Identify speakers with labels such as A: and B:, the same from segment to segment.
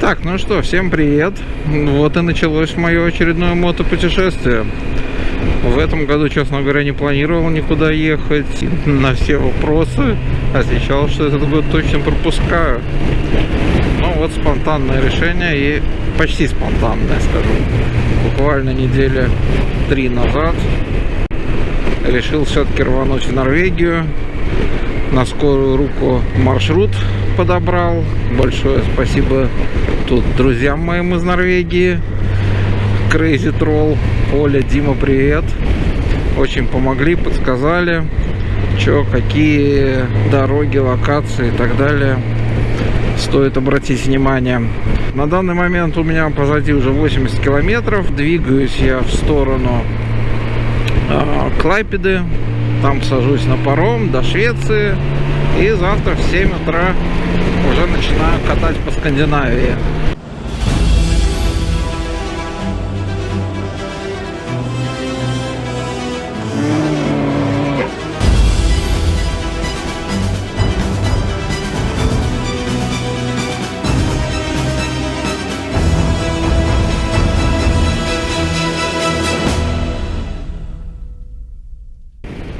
A: Так, ну что, всем привет. Вот и началось мое очередное мотопутешествие. В этом году, честно говоря, не планировал никуда ехать. На все вопросы отвечал, что этот год точно пропускаю. Ну вот спонтанное решение, и почти спонтанное, скажу. Буквально недели 3 назад решил все-таки рвануть в Норвегию. На скорую руку маршрут подобрал. Большое спасибо тут друзьям моим из Норвегии. Crazy Troll, Оля, Дима, привет. Очень помогли, подсказали, какие дороги, локации и так далее стоит обратить внимание. На данный момент у меня позади уже 80 километров. Двигаюсь я в сторону Клайпеды. Там сажусь на паром до Швеции. И завтра в 7 утра уже начинаю катать по Скандинавии.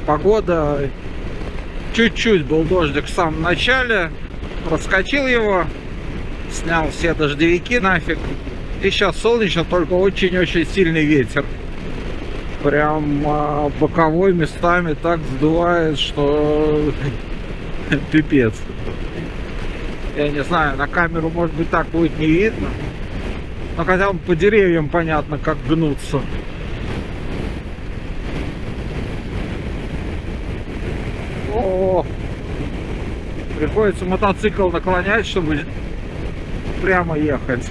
A: Погода, чуть-чуть был дождик в самом начале, проскочил его, снял все дождевики нафиг, и сейчас солнечно, только очень-очень сильный ветер, прям боковой местами так сдувает, что пипец. Я не знаю, на камеру может быть так будет не видно, но хотя бы по деревьям понятно, как гнутся. О, приходится мотоцикл наклонять, чтобы прямо ехать.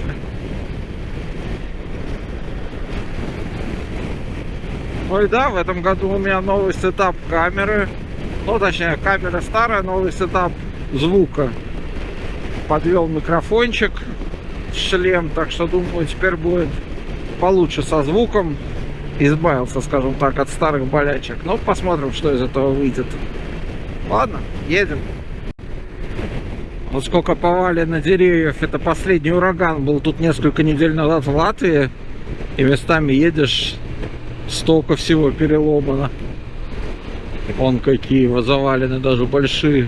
A: Ой, да, в этом году у меня новый сетап камеры. Ну, точнее, камера старая, новый сетап звука. Подвел микрофончик, шлем, так что, думаю, теперь будет получше со звуком. Избавился, скажем так, от старых болячек. Ну, посмотрим, что из этого выйдет. Ладно, едем. Вот сколько повалено деревьев. Это последний ураган был тут несколько недель назад в Латвии. И местами едешь, столько всего переломано. Вон какие вот завалены, даже большие.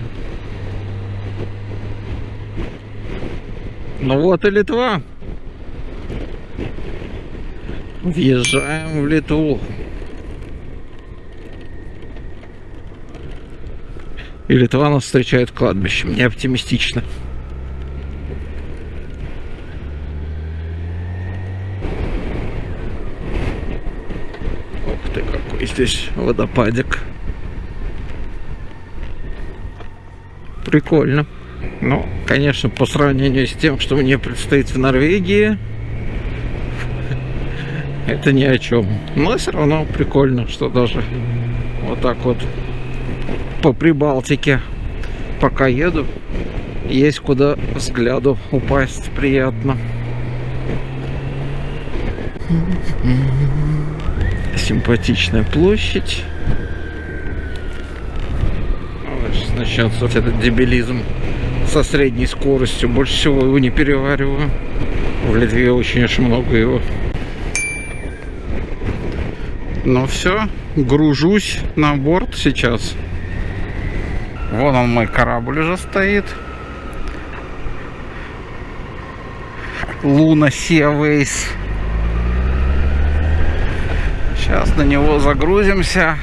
A: Ну вот и Литва. Въезжаем в Литву. И Литва нас встречает кладбищем. Не оптимистично. Ух ты, какой здесь водопадик. Прикольно. Ну, конечно, по сравнению с тем, что мне предстоит в Норвегии, это ни о чем. Но все равно прикольно, что даже вот так вот по Прибалтике, пока еду, есть куда взгляду упасть приятно. Симпатичная площадь. Сейчас начнется вот этот дебилизм со средней скоростью. Больше всего его не перевариваю. В Литве очень уж много его. Ну все, гружусь на борт сейчас. Вон он, мой корабль уже стоит. Luna Seaways. Сейчас на него загрузимся.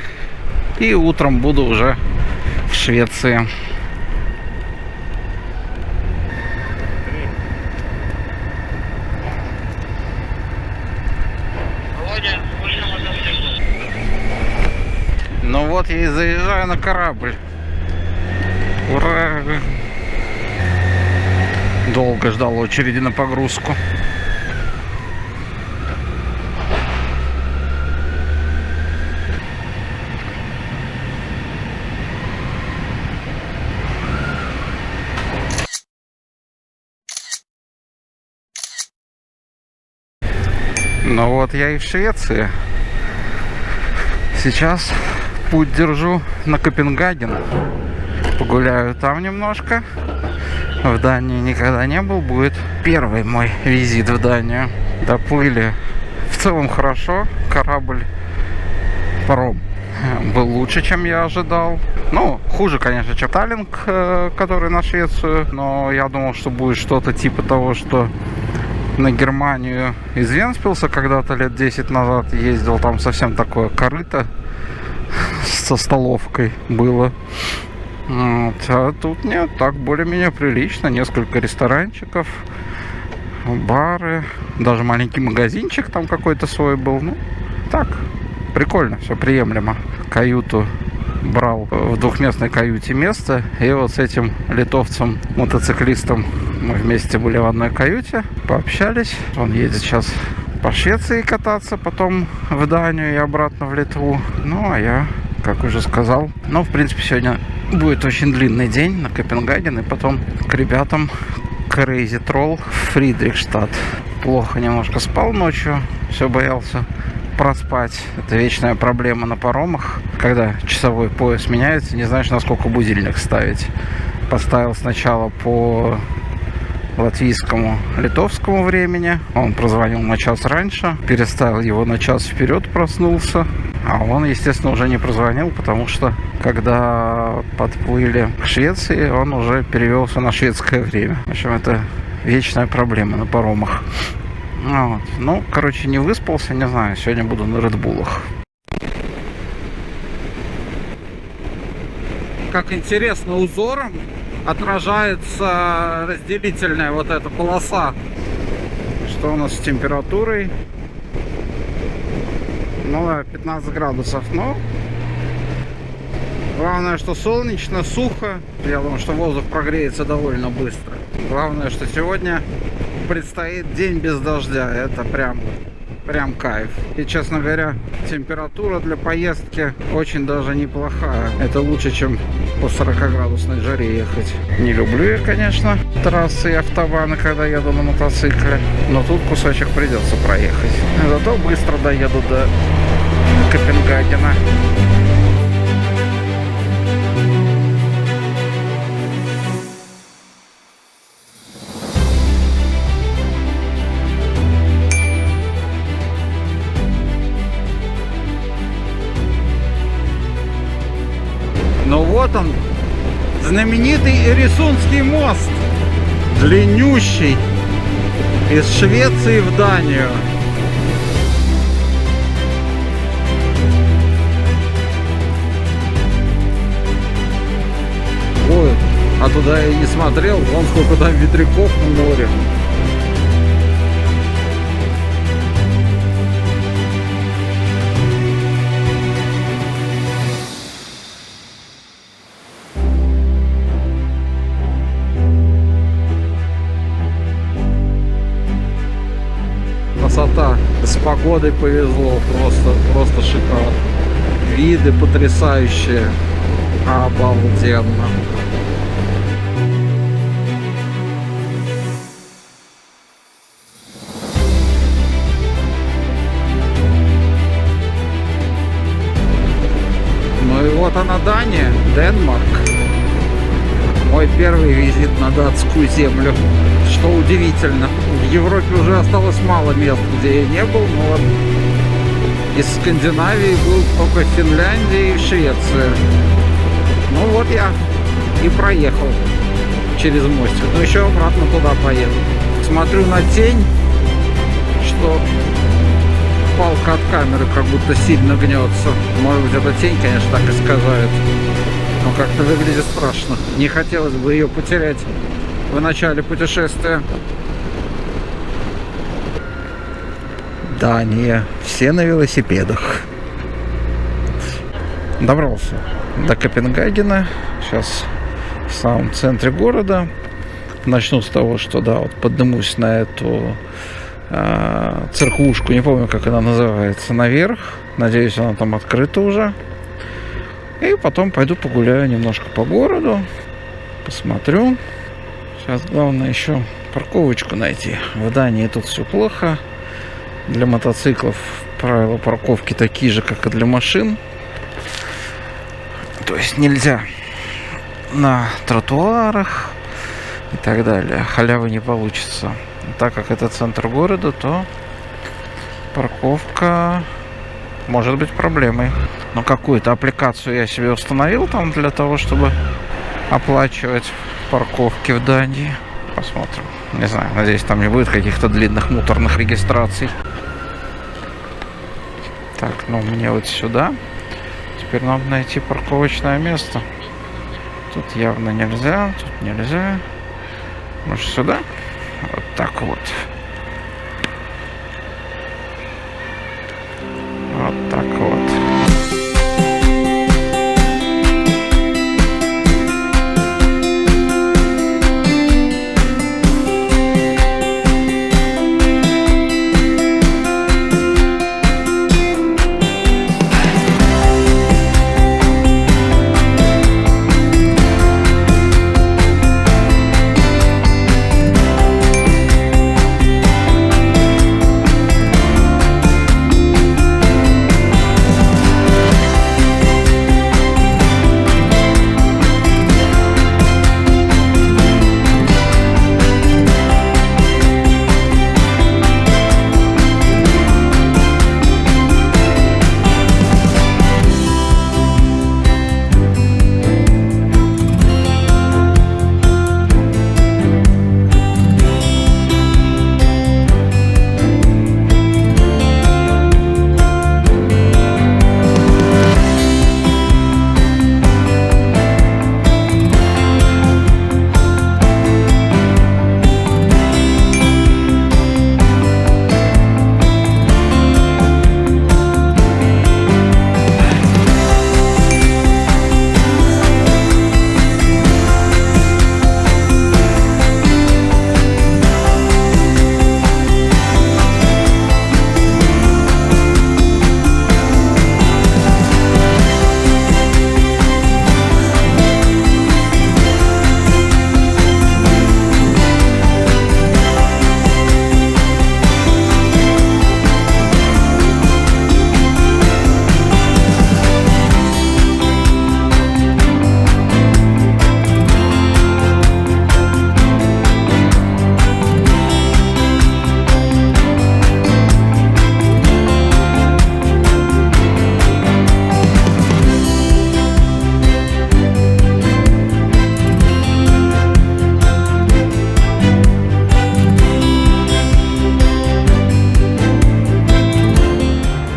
A: И утром буду уже в Швеции. Ну вот я и заезжаю на корабль. Ура! Долго ждал очереди на погрузку. Ну вот я и в Швеции. Сейчас путь держу на Копенгаген. Погуляю там немножко. в Дании никогда не был, будет первый мой визит в Данию. Доплыли в целом хорошо, корабль, паром был лучше, чем я ожидал. Ну, хуже, конечно, чем Таллинг, который на Швецию, но я думал, что будет что-то типа того, что на Германию из Вентспилса когда-то лет 10 назад ездил, там совсем такое корыто со столовкой было. Вот. А тут нет, так более-менее прилично, несколько ресторанчиков, бары, даже маленький магазинчик там какой-то свой был. Ну, так, прикольно, все приемлемо. Каюту брал в двухместной каюте место, и вот с этим литовцем-мотоциклистом мы вместе были в одной каюте, пообщались. Он едет сейчас по Швеции кататься, потом в Данию и обратно в Литву. Ну, а я, как уже сказал, ну, в принципе, сегодня будет очень длинный день на Копенгаген, и потом к ребятам Crazy Troll в Фридрихштадт. Плохо немножко спал ночью, все боялся проспать. Это вечная проблема на паромах, когда часовой пояс меняется, не знаешь, на сколько будильник ставить. Поставил сначала по латвийскому, литовскому времени. Он прозвонил на час раньше, переставил его на час вперед, проснулся. А он, естественно, уже не прозвонил, потому что, когда подплыли к Швеции, он уже перевелся на шведское время. В общем, это вечная проблема на паромах. Вот. Ну, короче, не выспался, не знаю, сегодня буду на Редбулах. Как интересно, узором отражается разделительная вот эта полоса. Что у нас с температурой? Ну да, 15 градусов. Но главное, что солнечно, сухо. Я думаю, что воздух прогреется довольно быстро. Главное, что сегодня предстоит день без дождя. Это прям кайф. И, честно говоря, температура для поездки очень даже неплохая. Это лучше, чем по 40-градусной жаре ехать. Не люблю я, конечно, трассы и автобаны, когда еду на мотоцикле. Но тут кусочек придется проехать. Зато быстро доеду до Копенгагена. Ну вот он, знаменитый Эресундский мост, длиннющий, из Швеции в Данию. Ой, а туда я не смотрел, вон сколько там ветряков на море. Красота, с погодой повезло, просто шикарно. Виды потрясающие, обалденно. Ну и вот она, Дания, Денмарк. Мой первый визит на датскую землю. Что удивительно, в Европе уже осталось мало мест, где я не был, но вот из Скандинавии был только Финляндия и Швеция. Ну вот я и проехал через мостик, но еще обратно туда поеду. Смотрю на тень, что палка от камеры как будто сильно гнется. Может быть, эта тень, конечно, так искажает. Но как-то выглядит страшно. Не хотелось бы ее потерять в начале путешествия. Дания. Все на велосипедах. Добрался до Копенгагена. Сейчас в самом центре города. Начну с того, что да, вот поднимусь на эту церквушку, не помню, как она называется, наверх. Надеюсь, она там открыта уже. И потом пойду погуляю немножко по городу, посмотрю. Сейчас главное еще парковочку найти. В Дании тут все плохо. Для мотоциклов правила парковки такие же, как и для машин. То есть нельзя на тротуарах и так далее. Халявы не получится. Так как это центр города, то парковка может быть проблемой. Но какую-то аппликацию я себе установил там для того, чтобы оплачивать парковки в Дании. Посмотрим. Не знаю, надеюсь, там не будет каких-то длинных муторных регистраций. Так, ну мне вот сюда. Теперь надо найти парковочное место. Тут явно нельзя, тут нельзя. Может сюда? Вот так вот. Вот так вот.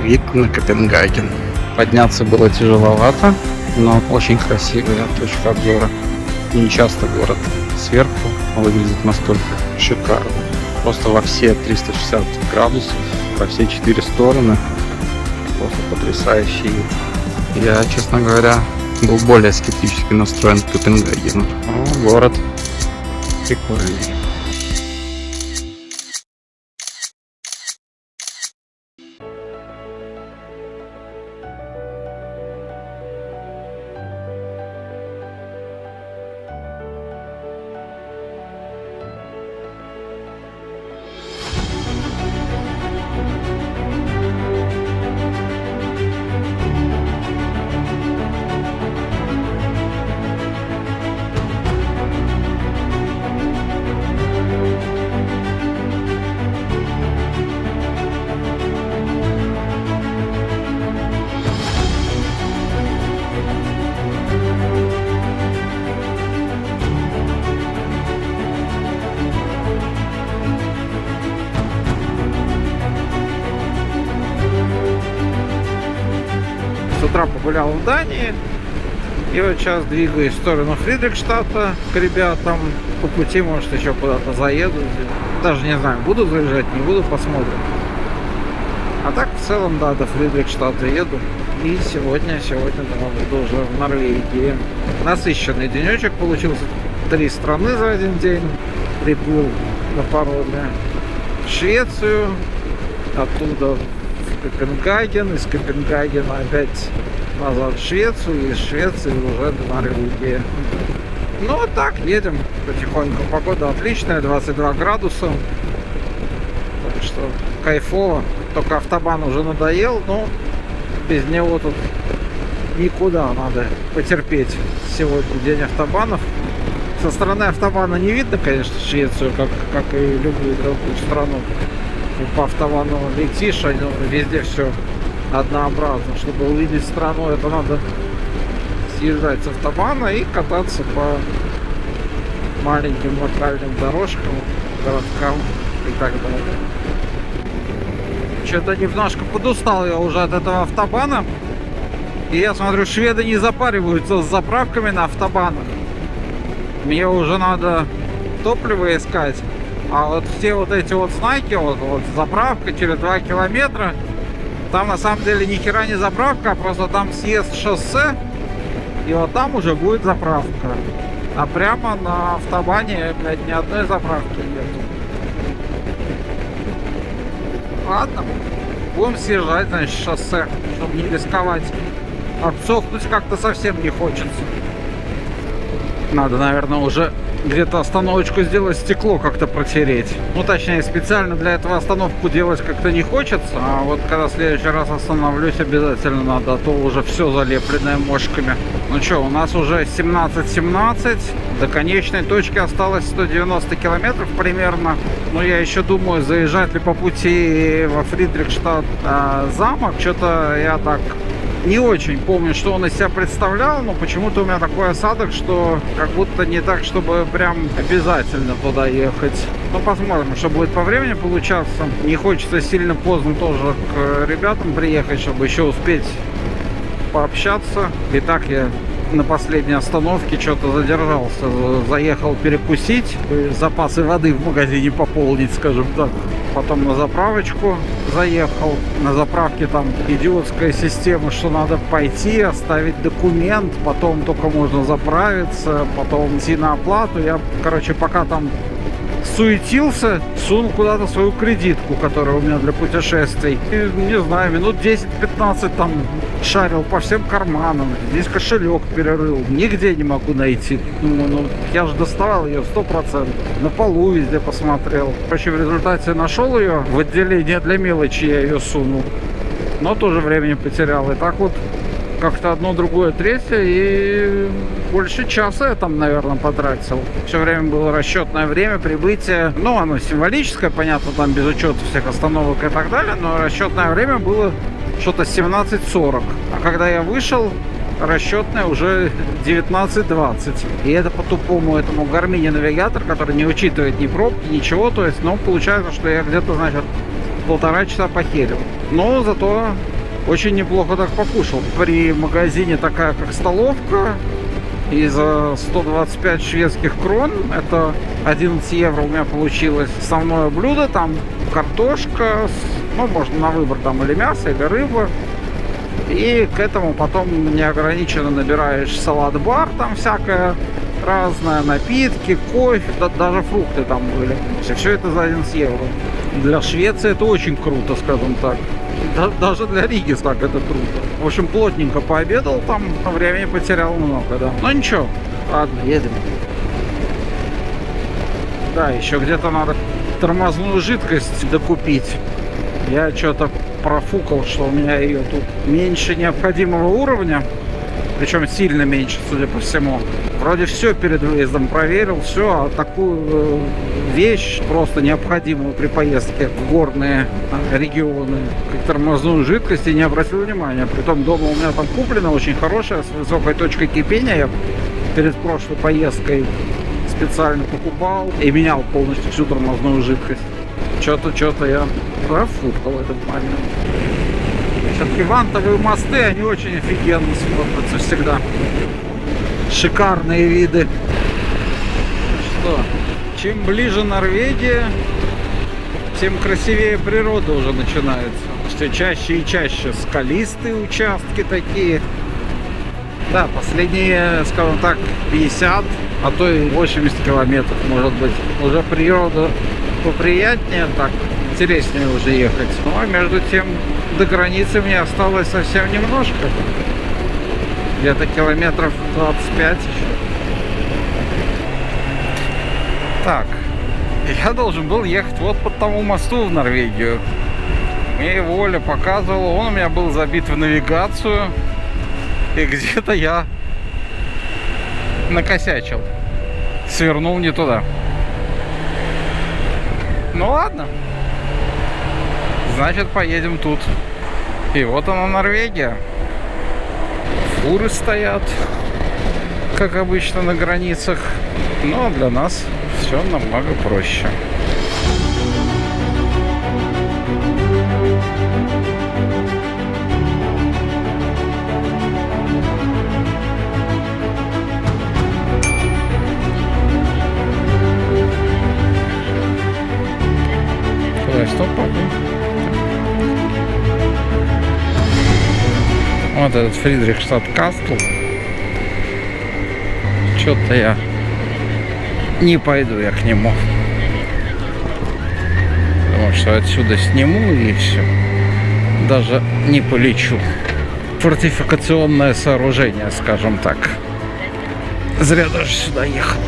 B: Вид на Копенгаген. Подняться было тяжеловато, но очень красивая точка обзора. Не часто город сверху выглядит настолько шикарно. Просто во все 360 градусов, во все 4 стороны. Просто потрясающий вид. Я, честно говоря, был более скептически настроен к Копенгагену. Но город прикольный.
A: С утра погулял в Дании. И вот сейчас двигаюсь в сторону Фридрихштадта к ребятам. По пути, может, еще куда-то заеду. Даже не знаю, буду заезжать, не буду, посмотрим. А так, в целом, да, до Фридрихштадта еду. И сегодня да, буду уже в Норвегии. Насыщенный денечек получился. 3 страны за один день. Приплыл на пароме в Швецию. Оттуда в Копенгаген. Из Копенгагена опять назад в Швецию. Из Швеции уже до Норвегии. Ну вот так, едем потихоньку. Погода отличная, 22 градуса. Так что кайфово. Только автобан уже надоел, но без него тут никуда, надо потерпеть. Сегодня день автобанов. Со стороны автобана не видно, конечно, Швецию, как и любую другую страну. И по автобану летишь, везде все однообразно. Чтобы увидеть страну, это надо съезжать с автобана и кататься по маленьким локальным дорожкам, городкам и так далее. Что-то немножко подустал я уже от этого автобана. И я смотрю, шведы не запариваются с заправками на автобанах. Мне уже надо топливо искать. А вот все вот эти вот знаки, вот заправка через 2 километра, там на самом деле ни хера не заправка, а просто там съезд шоссе, и вот там уже будет заправка. А прямо на автобане, блядь, ни одной заправки нет. Ладно, будем съезжать, значит, с шоссе, чтобы не рисковать. Обсохнуть как-то совсем не хочется. Надо, наверное, уже где-то остановочку сделать, стекло как-то протереть. Ну, точнее, специально для этого остановку делать как-то не хочется. А вот когда в следующий раз остановлюсь, обязательно надо, а то уже все залепленное мошками. Ну что, у нас уже 17:17. До конечной точки осталось 190 километров примерно. Но я еще думаю, заезжать ли по пути во Фридрихштадт замок. Что-то я так не очень помню, что он из себя представлял, но почему-то у меня такой осадок, что как будто не так, чтобы прям обязательно туда ехать. Ну, посмотрим, что будет по времени получаться. Не хочется сильно поздно тоже к ребятам приехать, чтобы еще успеть пообщаться. И так я на последней остановке что-то задержался. Заехал перекусить, запасы воды в магазине пополнить, скажем так. Потом на заправочку заехал. На заправке там идиотская система, что надо пойти, оставить документ, потом только можно заправиться, потом идти на оплату. Я, короче, пока там суетился, сунул куда-то свою кредитку, которая у меня для путешествий. И, не знаю, минут 10-15 там шарил по всем карманам. Здесь кошелек перерыл. Нигде не могу найти. Думаю, ну я же доставал ее 100%. На полу везде посмотрел. Короче, в результате нашел ее. В отделение для мелочи я ее сунул. Но тоже времени потерял. И так вот как-то одно, другое, третье. И больше часа я там, наверное, потратил. Все время было расчетное время прибытия. Ну, оно символическое, понятно, там без учета всех остановок и так далее. Но расчетное время было что-то 17:40. А когда я вышел, расчетное уже 19:20. И это по тупому этому Garmin навигатор, который не учитывает ни пробки, ничего. То есть, ну, получается, что я где-то, значит, 1,5 часа похерил. Но зато очень неплохо так покушал. При магазине такая, как столовка, и за 125 шведских крон, это 11 евро у меня получилось основное блюдо, там картошка, ну, можно на выбор, там или мясо, или рыба. И к этому потом неограниченно набираешь салат-бар, там всякое разное, напитки, кофе, даже фрукты там были. Все это за 11 евро. Для Швеции это очень круто, скажем так. Даже для Риги так это круто. В общем, плотненько пообедал там, времени потерял много, да. Но ничего, ладно, едем. Да, еще где-то надо тормозную жидкость докупить. Я что-то профукал, что у меня ее тут меньше необходимого уровня. Причем сильно меньше, судя по всему. Вроде все перед выездом проверил, все, а такую вещь просто необходимую при поездке в горные регионы, как тормозную жидкость, и не обратил внимания. Притом дома у меня там куплено очень хорошая, с высокой точкой кипения. Я перед прошлой поездкой специально покупал и менял полностью всю тормозную жидкость. Что-то я профукал этот момент. Все-таки вантовые мосты, они очень офигенно смотрятся всегда. Шикарные виды. Что, чем ближе Норвегия, тем красивее природа уже начинается. Все чаще и чаще скалистые участки такие. Да, последние, скажем так, 50, а то и 80 километров, может быть. Уже природа поприятнее, так интереснее уже ехать. Ну, а между тем до границы мне осталось совсем немножко. Где-то километров 25 еще. Так, я должен был ехать вот по тому мосту в Норвегию. Мне его Оля показывала, он у меня был забит в навигацию. И где-то я накосячил. свернул не туда. Ну ладно. Значит, поедем тут. И вот она, Норвегия. Фуры стоят, как обычно, на границах. Но для нас все намного проще. Что папа? Вот этот Фридрихштадт Кастл. Что-то я не пойду я к нему. Потому что отсюда сниму и все. Даже не полечу. Фортификационное сооружение, скажем так. Зря даже сюда ехал.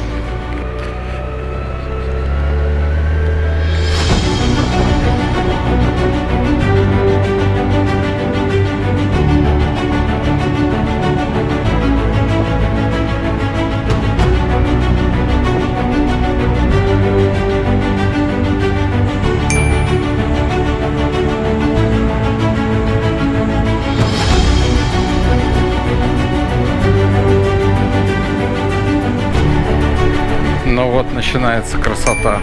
A: Ну вот начинается красота.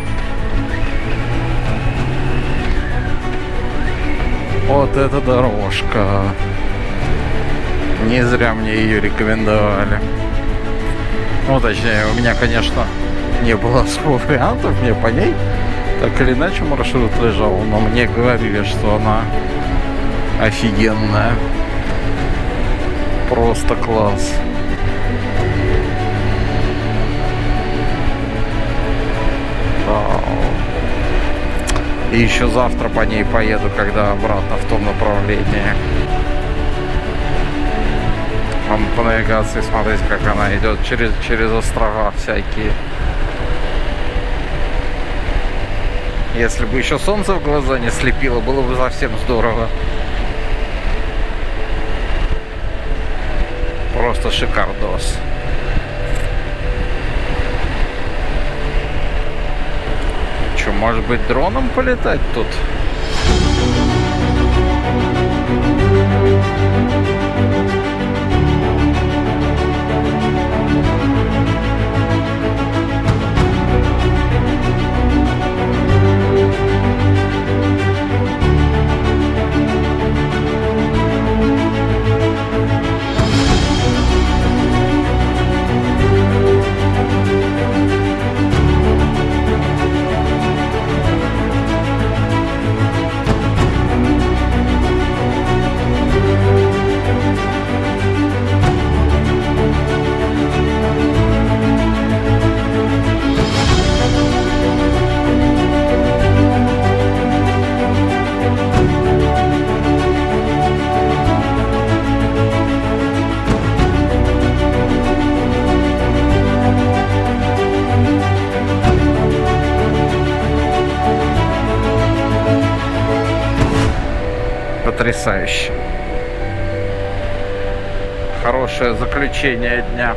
A: Вот эта дорожка. Не зря мне ее рекомендовали. Ну, точнее, у меня, конечно, не было особо вариантов мне по ней. Так или иначе маршрут лежал, но мне говорили, что она офигенная. Просто класс. И еще завтра по ней поеду, когда обратно в том направлении. Вам по навигации смотреть, как она идет через острова всякие. Если бы еще солнце в глаза не слепило, было бы совсем здорово. Просто шикардос. Что, может быть, дроном полетать тут? Потрясающе. Хорошее заключение дня.